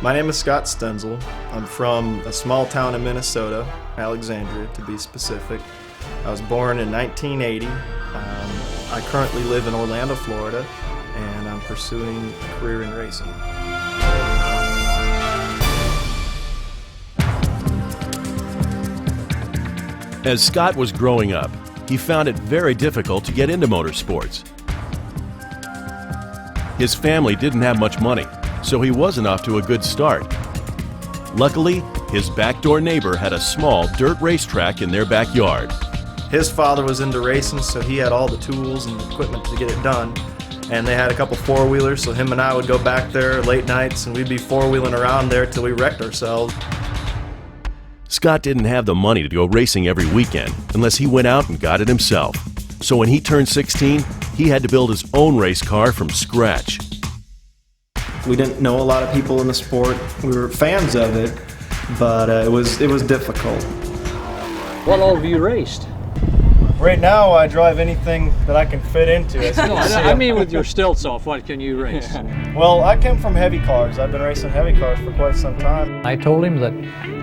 My name is Scott Stenzel. I'm from a small town in Minnesota, Alexandria to be specific. I was born in 1980. I currently live in Orlando, Florida, and I'm pursuing a career in racing. As Scott was growing up, he found it very difficult to get into motorsports. His family didn't have much money, so he wasn't off to a good start. Luckily, his backdoor neighbor had a small dirt racetrack in their backyard. His father was into racing, so he had all the tools and equipment to get it done. And they had a couple four-wheelers, so him and I would go back there late nights and we'd be four-wheeling around there till we wrecked ourselves. Scott didn't have the money to go racing every weekend unless he went out and got it himself. So when he turned 16, he had to build his own race car from scratch. We didn't know a lot of people in the sport. We were fans of it, but it was difficult. What all have you raced? Right now, I drive anything that I can fit into. No, I mean with your stilts off, what can you race? Well, I came from heavy cars. I've been racing heavy cars for quite some time. I told him that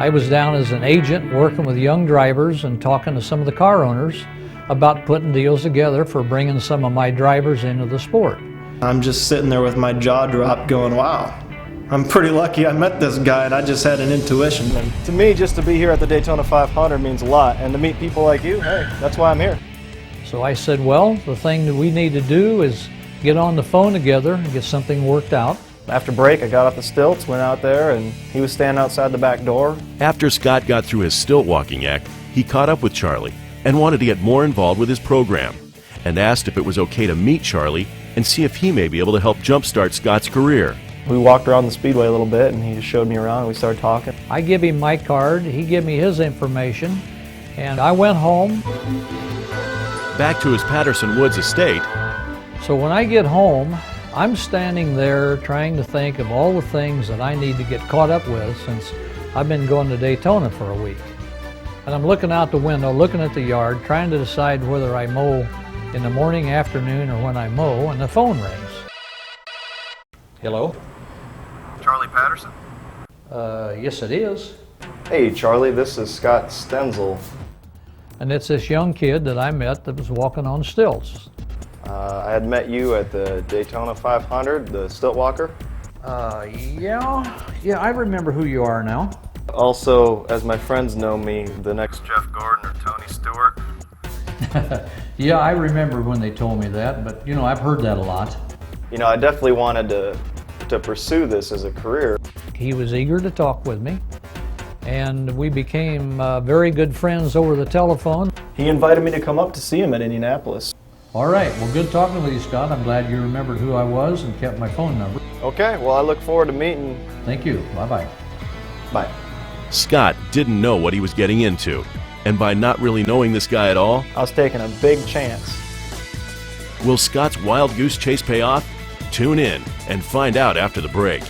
I was down as an agent working with young drivers and talking to some of the car owners about putting deals together for bringing some of my drivers into the sport. I'm just sitting there with my jaw dropped going, wow, I'm pretty lucky I met this guy and I just had an intuition. And to me, just to be here at the Daytona 500 means a lot, and to meet people like you, hey, that's why I'm here. So I said, well, the thing that we need to do is get on the phone together and get something worked out. After break, I got off the stilts, went out there, and he was standing outside the back door. After Scott got through his stilt walking act, he caught up with Charlie and wanted to get more involved with his program, and asked if it was okay to meet Charlie and see if he may be able to help jumpstart Scott's career. We walked around the speedway a little bit and he just showed me around and we started talking. I give him my card, he gave me his information, and I went home. Back to his Patterson Woods estate. So when I get home, I'm standing there trying to think of all the things that I need to get caught up with since I've been going to Daytona for a week. And I'm looking out the window, looking at the yard, trying to decide whether I mow in the morning, afternoon, or when I mow, and the phone rings. Hello? Charlie Patterson? Yes it is. Hey Charlie, this is Scott Stenzel. And it's this young kid that I met that was walking on stilts. I had met you at the Daytona 500, the stilt walker. Yeah, I remember who you are now. Also, as my friends know me, the next Jeff Gordon or Tony Stewart. Yeah, I remember when they told me that, but you know, I've heard that a lot. You know, I definitely wanted to pursue this as a career. He was eager to talk with me, and we became very good friends over the telephone. He invited me to come up to see him at Indianapolis. All right, well, good talking with you, Scott. I'm glad you remembered who I was and kept my phone number. Okay, well, I look forward to meeting. Thank you. Bye-bye. Bye. Scott didn't know what he was getting into, and by not really knowing this guy at all, I was taking a big chance. will Scott's wild goose chase pay off? Tune in and find out after the break.